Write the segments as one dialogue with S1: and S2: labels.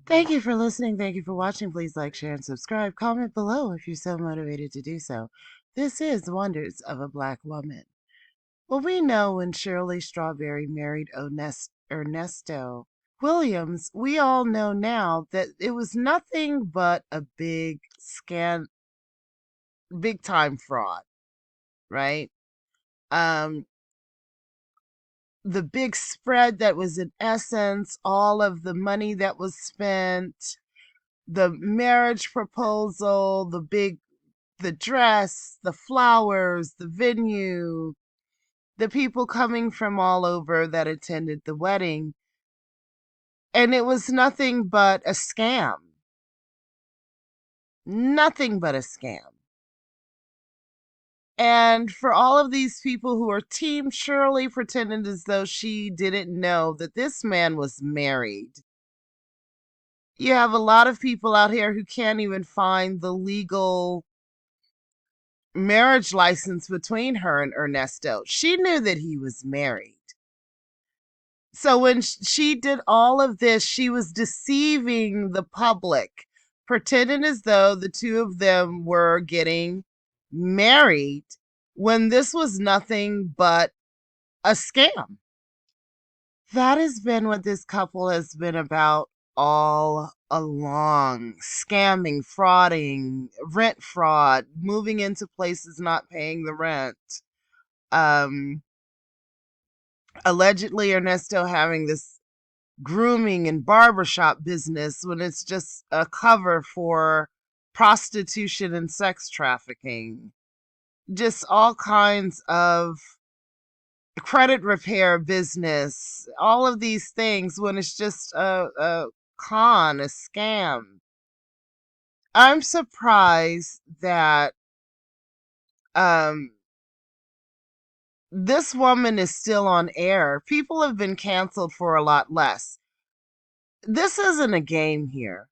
S1: Thank you for listening. Thank you for watching. Please like, share, and subscribe. Comment below if you're so motivated to do so. This is Wonders of a Black Woman. Well, we know when Shirley Strawberry married Ernesto Williams, we all know now that it was nothing but a big big time fraud, right? Um, the big spread that was in essence all of the money that was spent, the marriage proposal, the dress, the flowers, the venue, the people coming from all over that attended the wedding. And it was nothing but a scam. Nothing but a scam. And for all of these people who are Team Shirley pretending as though she didn't know that this man was married, you have a lot of people out here who can't even find the legal marriage license between her and Ernesto. She knew that he was married. So when she did all of this, she was deceiving the public, pretending as though the two of them were getting married when this was nothing but a scam. That has been what this couple has been about all along. Scamming, frauding, rent fraud, moving into places not paying the rent. Um, Allegedly Ernesto having this grooming and barbershop business when it's just a cover for prostitution and sex trafficking. Just all kinds of credit repair business, all of these things when it's just a con, a scam. I'm surprised that um, this woman is still on air. People have been canceled for a lot less. This isn't a game here.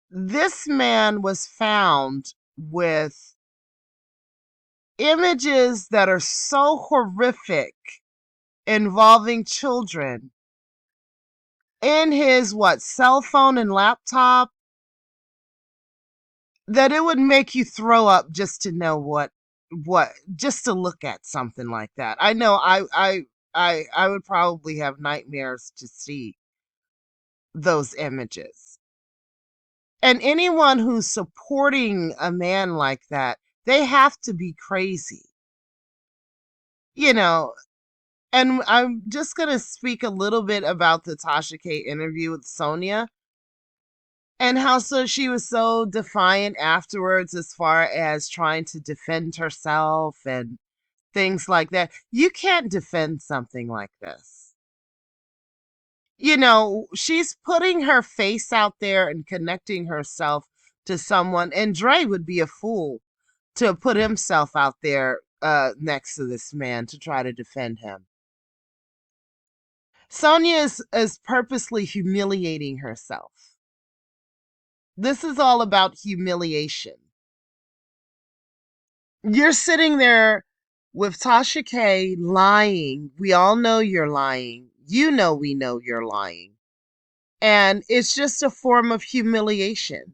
S1: This man was found with images that are so horrific involving children in his cell phone and laptop that it would make you throw up just to know what just to look at something like that. I know I would probably have nightmares to see those images. And anyone who's supporting a man like that, they have to be crazy. You know, and I'm just going to speak a little bit about the Tasha K interview with SONYA and how she was so defiant afterwards as far as trying to defend herself and things like that. You can't defend something like this. She's putting her face out there and connecting herself to someone, and Dre would be a fool to put himself out there next to this man to try to defend him. SONYA is purposely humiliating herself. This is all about humiliation. You're sitting there with Tasha K lying. We all know you're lying. You know we know you're lying. And it's just a form of humiliation.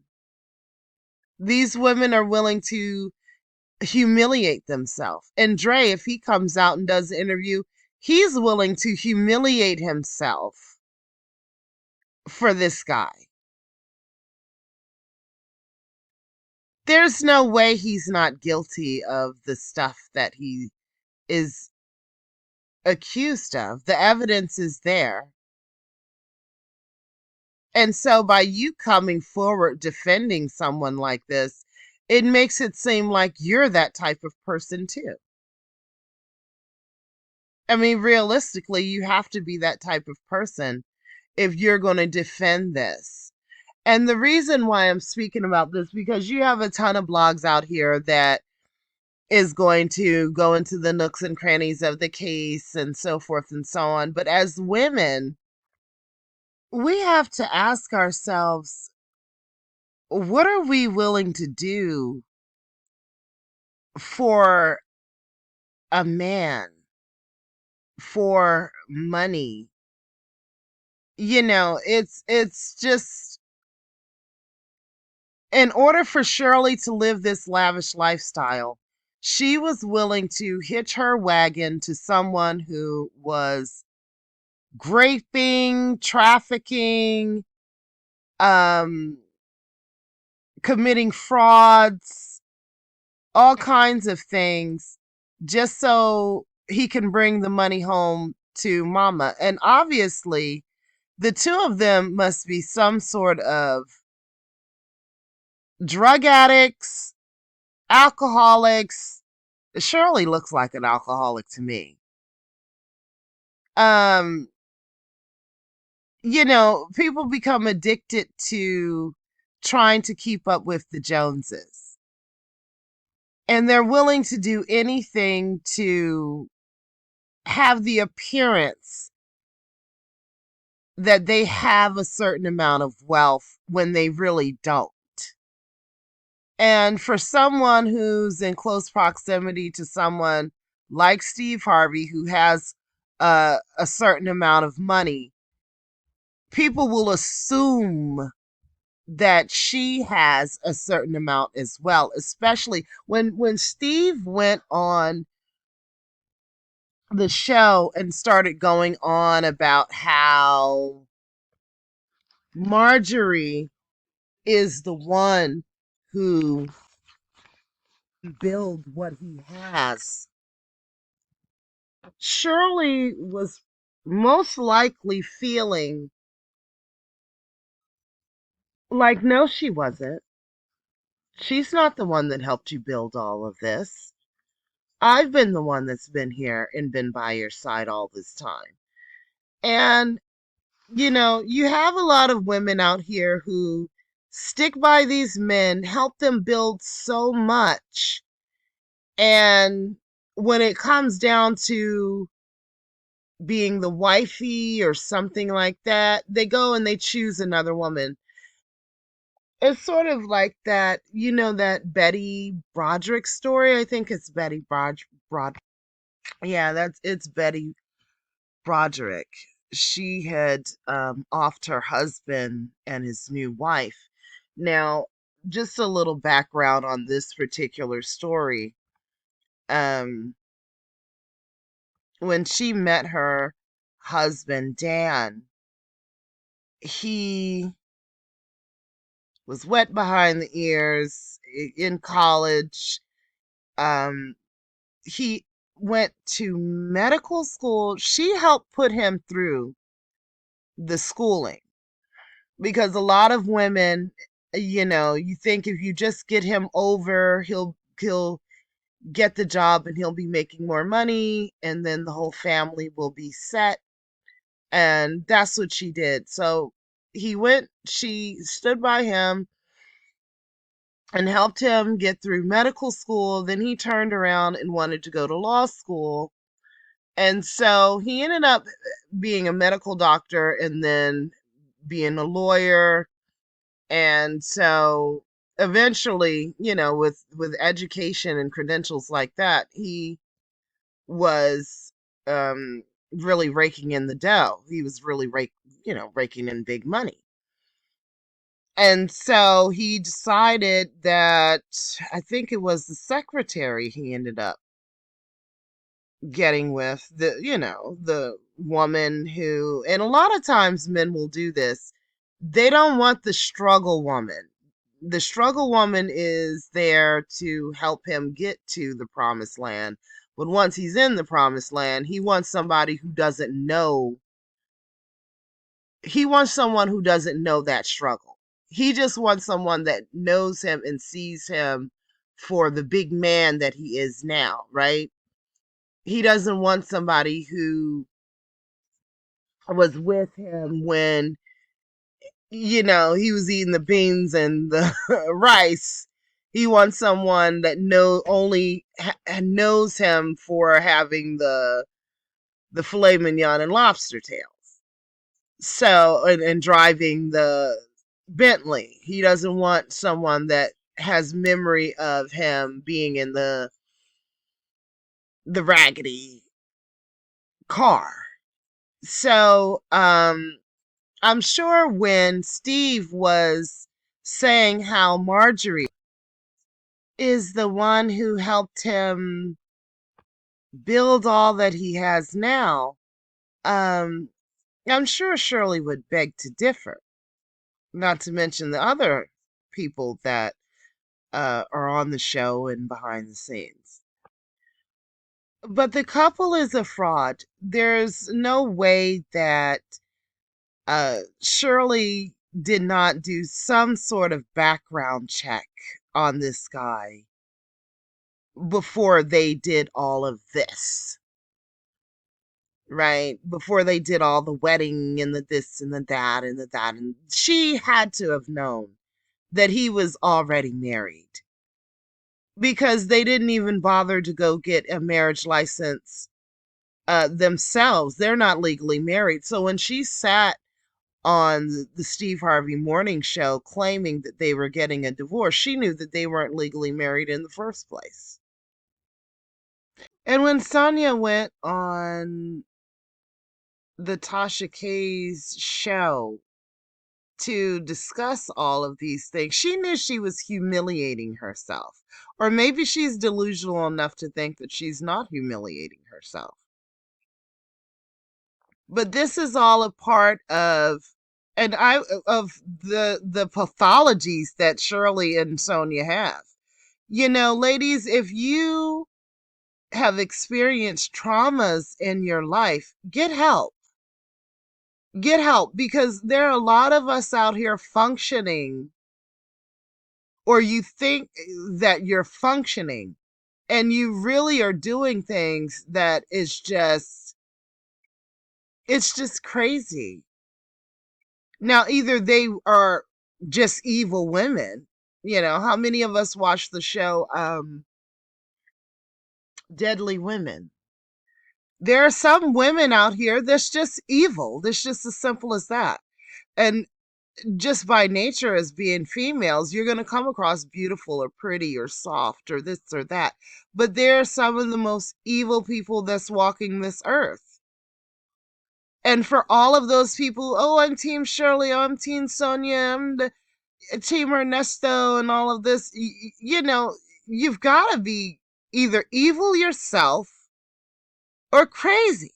S1: These women are willing to humiliate themselves. And Dre, if he comes out and does an interview, he's willing to humiliate himself for this guy. There's no way he's not guilty of the stuff that he is accused of. The evidence is there. And so by you coming forward defending someone like this, it makes it seem like you're that type of person too. I mean, realistically, you have to be that type of person if you're going to defend this. And the reason why I'm speaking about this, because you have a ton of blogs out here that is going to go into the nooks and crannies of the case and so forth and so on. But as women, we have to ask ourselves, what are we willing to do for a man, for money, It's just, in order for Shirley to live this lavish lifestyle, she was willing to hitch her wagon to someone who was graping, trafficking, um, committing frauds, all kinds of things, just so he can bring the money home to mama. And obviously, the two of them must be some sort of drug addicts, alcoholics. Shirley looks like an alcoholic to me. Um, People become addicted to trying to keep up with the Joneses. And they're willing to do anything to have the appearance that they have a certain amount of wealth when they really don't. And for someone who's in close proximity to someone like Steve Harvey, who has a certain amount of money, people will assume that she has a certain amount as well, especially when Steve went on the show and started going on about how Marjorie is the one who build what he has. Shirley was most likely feeling like, no, she wasn't. She's not the one that helped you build all of this. I've been the one that's been here and been by your side all this time. And, you have a lot of women out here who stick by these men, help them build so much. And when it comes down to being the wifey or something like that, they go and they choose another woman. It's sort of like that, that Betty Broderick story. I think it's Betty Brod. Yeah, it's Betty Broderick. She had offed her husband and his new wife. Now, just a little background on this particular story. Um, when she met her husband, Dan, he was wet behind the ears in college. Um, he went to medical school. She helped put him through the schooling because a lot of women, you think if you just get him over, he'll get the job and he'll be making more money and then the whole family will be set. And that's what she did. So she stood by him and helped him get through medical school. Then he turned around and wanted to go to law school. And so he ended up being a medical doctor and then being a lawyer. And so eventually, with education and credentials like that, he was um, really raking in the dough. He was really raking in big money. And so he decided that, I think it was the secretary he ended up getting with, the woman who, and a lot of times men will do this. They don't want the struggle woman. The struggle woman is there to help him get to the promised land. But once he's in the promised land, he wants somebody who doesn't know. He wants someone who doesn't know that struggle. He just wants someone that knows him and sees him for the big man that he is now, right? He doesn't want somebody who was with him when, he was eating the beans and the rice. He wants someone that knows him for having the filet mignon and lobster tails. So, and driving the Bentley. He doesn't want someone that has memory of him being in the raggedy car. So, I'm sure when Steve was saying how Marjorie is the one who helped him build all that he has now, um, I'm sure Shirley would beg to differ, not to mention the other people that are on the show and behind the scenes. But the couple is a fraud. There's no way that Shirley did not do some sort of background check on this guy before they did all of this, right? Before they did all the wedding and the this and the that and the that. And she had to have known that he was already married because they didn't even bother to go get a marriage license themselves. They're not legally married. So when she sat on the Steve Harvey morning show claiming that they were getting a divorce, she knew that they weren't legally married in the first place. And when Sonya went on the Tasha K's show to discuss all of these things, she knew she was humiliating herself. Or maybe she's delusional enough to think that she's not humiliating herself. But this is all a part of the pathologies that Shirley and Sonya have. You know, ladies, if you have experienced traumas in your life, get help. Get help, because there are a lot of us out here functioning, or you think that you're functioning, and you really are doing things that is just, it's just crazy. Now, either they are just evil women. You know, how many of us watch the show Deadly Women? There are some women out here that's just evil. That's just as simple as that. And just by nature, as being females, you're going to come across beautiful or pretty or soft or this or that. But they're some of the most evil people that's walking this earth. And for all of those people, oh, I'm Team Shirley, oh, I'm Team Sonya, I'm the Team Ernesto, and all of this, you know, you've got to be either evil yourself or crazy.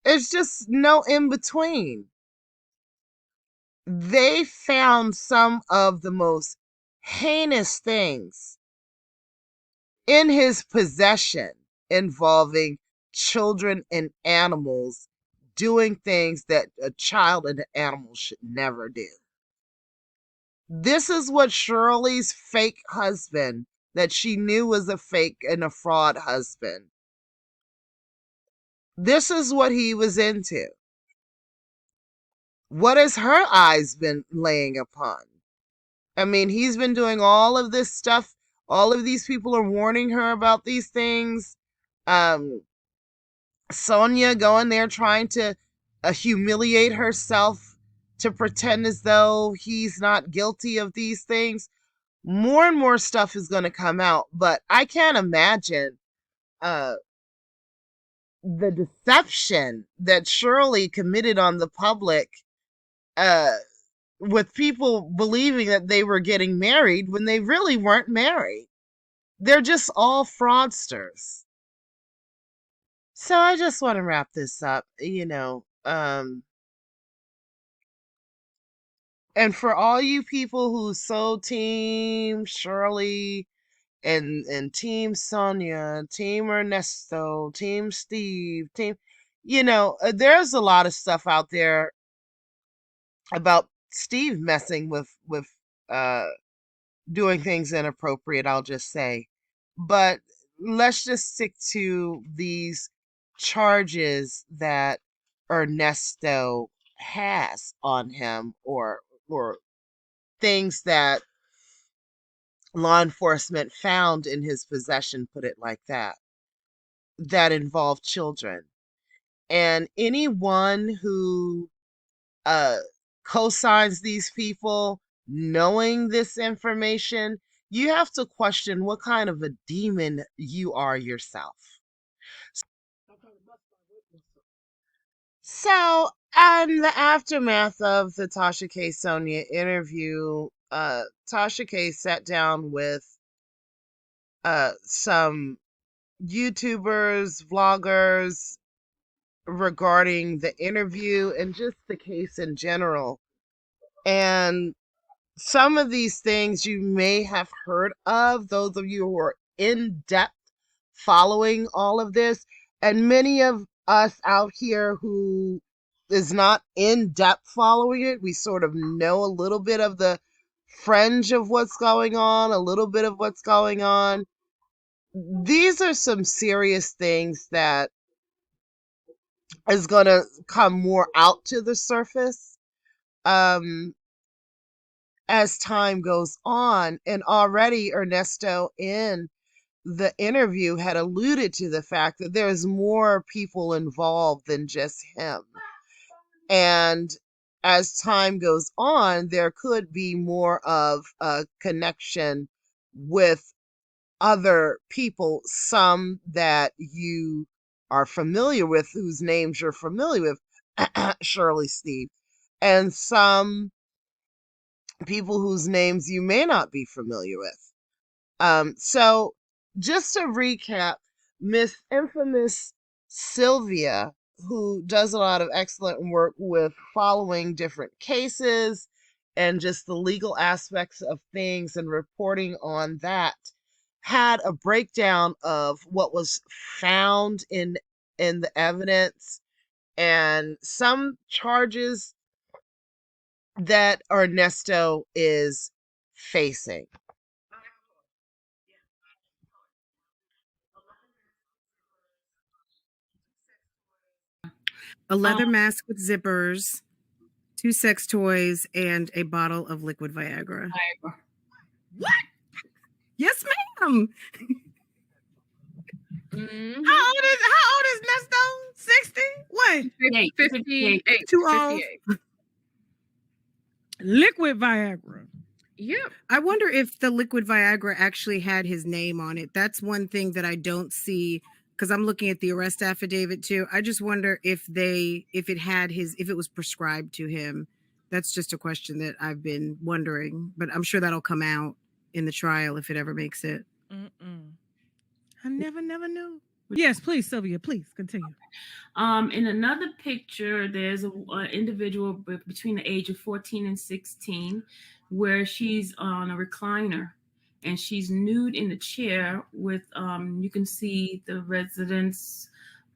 S1: It's just no in between. They found some of the most heinous things in his possession involving children and animals doing things that a child and an animal should never do. This is what Shirley's fake husband, that she knew was a fake and a fraud husband, this is what he was into. What has her eyes been laying upon? I mean, he's been doing all of this stuff. All of these people are warning her about these things. Um, Sonya going there trying to humiliate herself to pretend as though he's not guilty of these things. More and more stuff is going to come out, but I can't imagine uh, the deception that Shirley committed on the public, uh, with people believing that they were getting married when they really weren't married. They're just all fraudsters. So I just want to wrap this up, you know. And for all you people who so team Shirley and team Sonya, team Ernesto, team Steve, team, you know, there's a lot of stuff out there about Steve messing with uh doing things inappropriate, I'll just say. But let's just stick to these charges that Ernesto has on him, or things that law enforcement found in his possession, put it like that, that involve children. And anyone who uh, co-signs these people knowing this information, you have to question what kind of a demon you are yourself. So And the aftermath of the Tasha K. Sonya interview, Tasha K. sat down with some YouTubers, vloggers regarding the interview and just the case in general. And some of these things you may have heard of, those of you who are in depth following all of this, and many of us out here who is not in depth following it, we sort of know a little bit of the fringe of what's going on, a little bit of what's going on. These are some serious things that is going to come more out to the surface um, as time goes on. And already Ernesto in the interview had alluded to the fact that there's more people involved than just him. And as time goes on, there could be more of a connection with other people, some that you are familiar with, whose names you're familiar with, Shirley, Steve, and some people whose names you may not be familiar with. So just to recap, Miss Infamous Sylvia, who does a lot of excellent work with following different cases and just the legal aspects of things and reporting on that, had a breakdown of what was found in the evidence and some charges that Ernesto is facing.
S2: A leather mask with zippers, 2 sex toys, and a bottle of liquid Viagra. What? Yes, ma'am. How old is Nesto? 60? What?
S3: 58.
S2: Too old. Liquid Viagra. Yep. I wonder if the liquid Viagra actually had his name on it. That's one thing that I don't see, because I'm looking at the arrest affidavit too. I just wonder if it was prescribed to him. That's just a question that I've been wondering, but I'm sure that'll come out in the trial if it ever makes it. I never knew. Yes, please, Sylvia, please continue.
S3: In another picture, there's an individual between the age of 14 and 16 where she's on a recliner and she's nude in the chair with, you can see the residents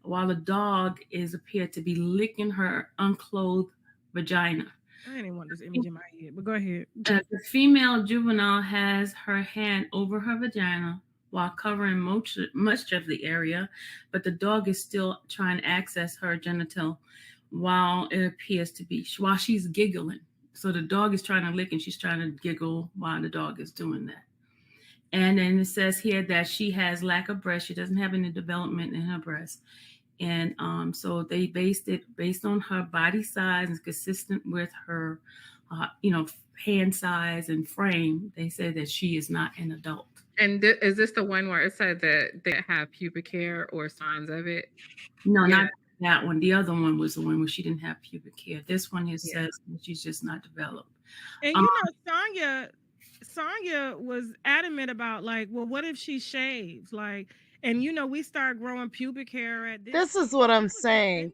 S3: while the dog is appeared to be licking her unclothed vagina.
S2: I didn't want this image in my head, but go ahead.
S3: The female juvenile has her hand over her vagina while covering much of the area, but the dog is still trying to access her genital while it appears to be, while she's giggling. So the dog is trying to lick and she's trying to giggle while the dog is doing that. And then it says here that she has lack of breast. She doesn't have any development in her breast. And so they based on her body size and consistent with her, hand size and frame. They say that she is not an adult.
S4: And is this the one where it said that they have pubic hair or signs of it?
S3: No, not that one. The other one was the one where she didn't have pubic hair. This one here says that she's just not developed.
S2: And Sonya was adamant about, like, well, what if she shaves? Like, and we start growing pubic hair at
S1: this is what I'm saying.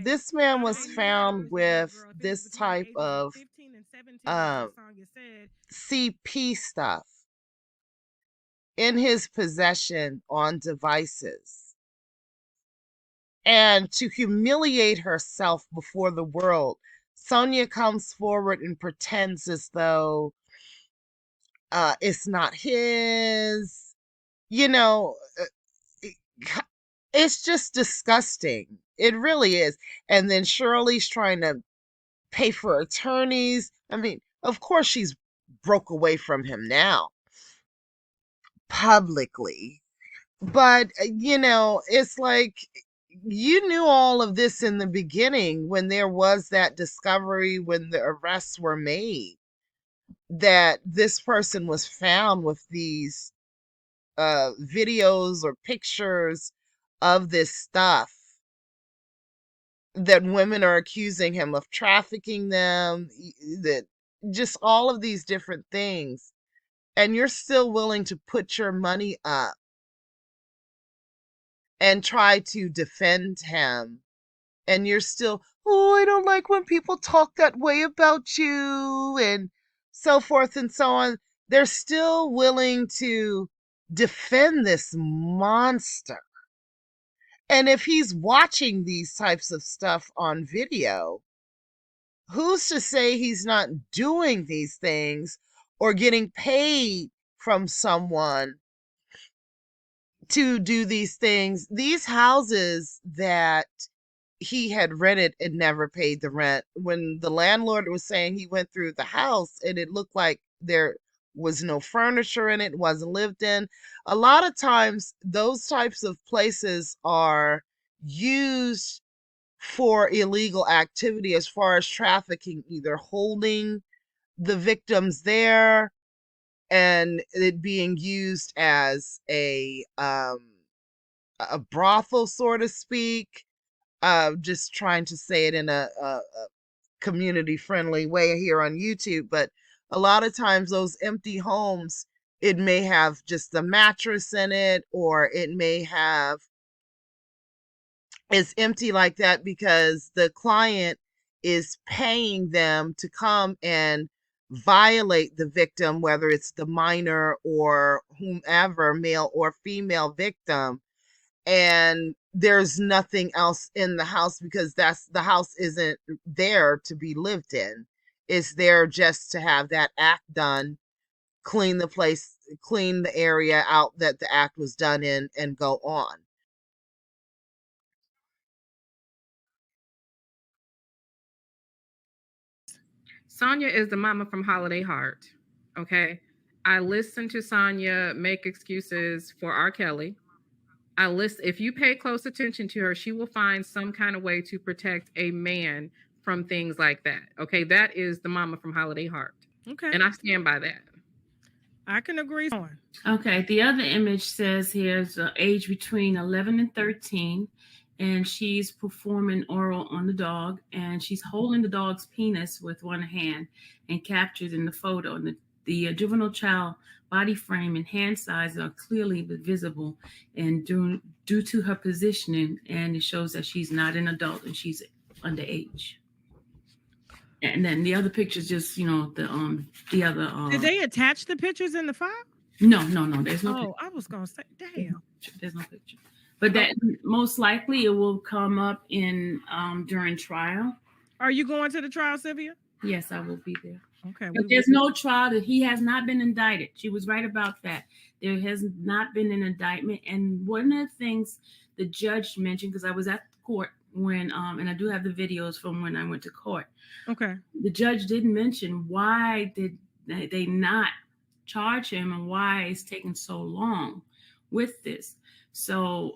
S1: This man was found with this type of CP stuff in his possession on devices. And to humiliate herself before the world, Sonya comes forward and pretends as though it's not his. It's just disgusting. It really is. And then Shirley's trying to pay for attorneys. I mean, of course she's broke away from him now, publicly. But, it's like you knew all of this in the beginning when there was that discovery, when the arrests were made, that this person was found with these videos or pictures of this stuff. that women are accusing him of trafficking them, that just all of these different things. And you're still willing to put your money up and try to defend him. And you're still, oh, I don't like when people talk that way about you, and so forth and so on. They're still willing to defend this monster. And if he's watching these types of stuff on video, who's to say he's not doing these things or getting paid from someone to do these things? These houses that he had rented and never paid the rent. When the landlord was saying he went through the house and it looked like there was no furniture in it, wasn't lived in. A lot of times those types of places are used for illegal activity as far as trafficking, either holding the victims there and it being used as a brothel, so to speak. Just trying to say it in a community friendly way here on YouTube, but a lot of times those empty homes, it may have just a mattress in it, or it may have, it's empty like that because the client is paying them to come and violate the victim, whether it's the minor or whomever, male or female victim, and there's nothing else in the house because the house isn't there to be lived in. It's there just to have that act done, clean the place, clean the area out that the act was done in, and go on.
S4: Sonya is the mama from Holiday Heart. Okay. I listen to Sonya make excuses for R. Kelly. If you pay close attention to her, she will find some kind of way to protect a man from things like that. Okay. That is the mama from Holiday Heart.
S2: Okay.
S4: And I stand by that.
S2: I can agree.
S3: Okay. The other image says here's age between 11 and 13. And she's performing oral on the dog, and she's holding the dog's penis with one hand and captured in the photo. And the juvenile child body frame and hand size are clearly visible, and due to her positioning, and it shows that she's not an adult and she's underage. And then the other pictures, just the other.
S2: Did they attach the pictures in the file?
S3: No. There's no.
S2: Oh, I was gonna say, damn.
S3: There's no picture. But that most likely it will come up in during trial.
S2: Are you going to the trial, Sylvia?
S3: Yes, I will be there.
S2: Okay.
S3: But there's no trial. That he has not been indicted. She was right about that. There has not been an indictment. And one of the things the judge mentioned, because I was at court when and I do have the videos from when I went to court.
S2: Okay.
S3: The judge did mention why did they not charge him and why it's taking so long with this. So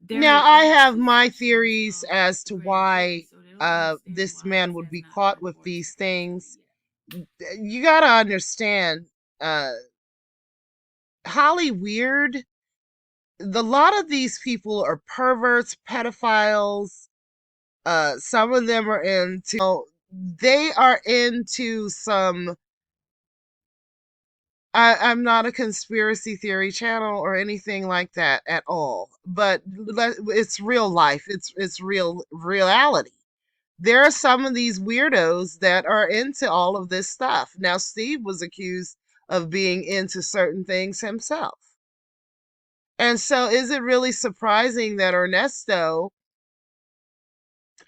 S1: now I have my theories as to why this man would be caught with these things. You gotta understand, Holly Weird, a lot of these people are perverts, pedophiles. Some of them are they are into some, I'm not a conspiracy theory channel or anything like that at all, but it's real life. It's real reality. There are some of these weirdos that are into all of this stuff. Now, Steve was accused of being into certain things himself. And so is it really surprising that Ernesto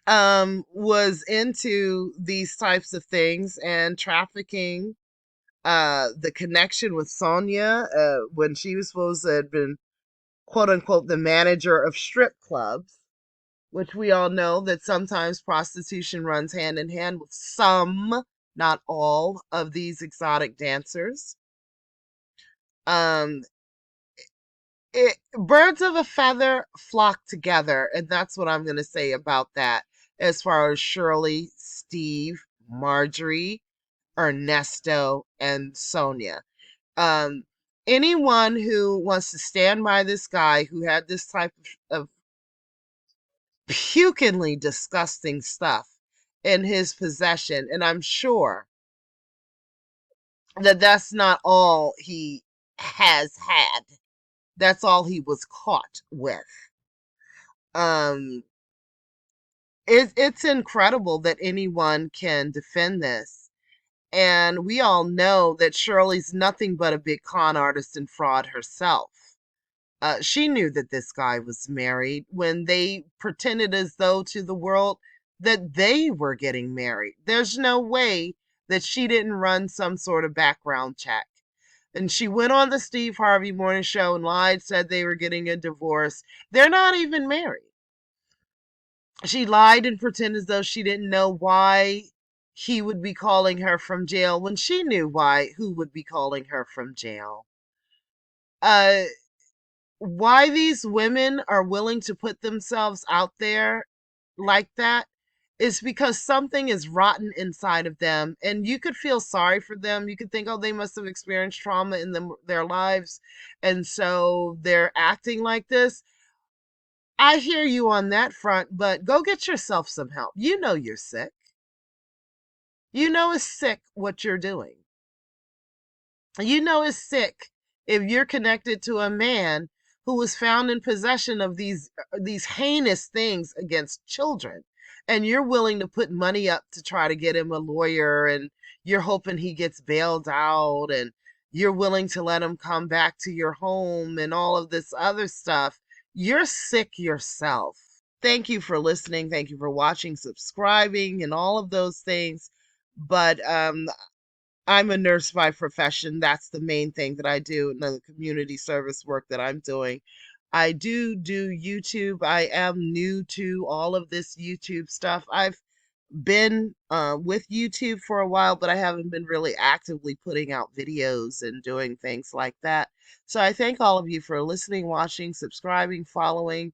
S1: was into these types of things and trafficking? The connection with Sonya, when she was supposed to have been, quote unquote, the manager of strip clubs, which we all know that sometimes prostitution runs hand in hand with some, not all, of these exotic dancers. Birds of a feather flock together, and that's what I'm going to say about that as far as Shirley, Steve, Marjorie, Ernesto, and Sonya. Anyone who wants to stand by this guy who had this type of pukingly disgusting stuff in his possession. And I'm sure that that's not all he has had. That's all he was caught with. Um, it's incredible that anyone can defend this. And we all know that Shirley's nothing but a big con artist and fraud herself. She knew that this guy was married when they pretended as though to the world that they were getting married. There's no way that she didn't run some sort of background check. And she went on the Steve Harvey morning show and lied, said they were getting a divorce. They're not even married. She lied and pretended as though she didn't know why he would be calling her from jail when she knew who would be calling her from jail. Why these women are willing to put themselves out there like that is because something is rotten inside of them, and you could feel sorry for them. You could think, oh, they must have experienced trauma in their lives, and so they're acting like this. I hear you on that front, but go get yourself some help. You know you're sick. You know it's sick what you're doing. You know it's sick if you're connected to a man who was found in possession of these heinous things against children, and you're willing to put money up to try to get him a lawyer, and you're hoping he gets bailed out, and you're willing to let him come back to your home and all of this other stuff. You're sick yourself. Thank you for listening. Thank you for watching, subscribing, and all of those things. But I'm a nurse by profession. That's the main thing that I do, and the community service work that I'm doing. I do YouTube. I am new to all of this YouTube stuff. I've been with YouTube for a while, but I haven't been really actively putting out videos and doing things like that. So I thank all of you for listening, watching, subscribing, following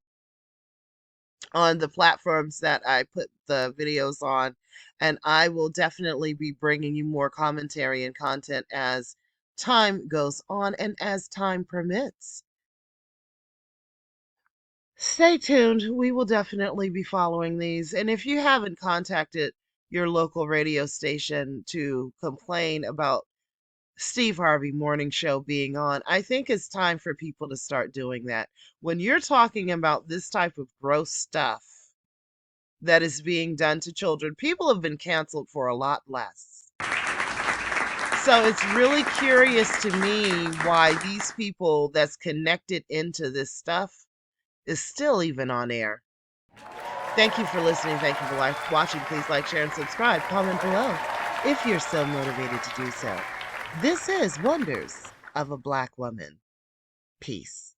S1: on the platforms that I put the videos on. And I will definitely be bringing you more commentary and content as time goes on and as time permits. Stay tuned. We will definitely be following these. And if you haven't contacted your local radio station to complain about Steve Harvey morning show being on, I think it's time for people to start doing that. When you're talking about this type of gross stuff that is being done to children, people have been canceled for a lot less. So it's really curious to me why these people that's connected into this stuff is still even on air. Thank you for listening. Thank you for watching. Please like, share, and subscribe. Comment below if you're so motivated to do so. This is Wonders of a Black Woman. Peace.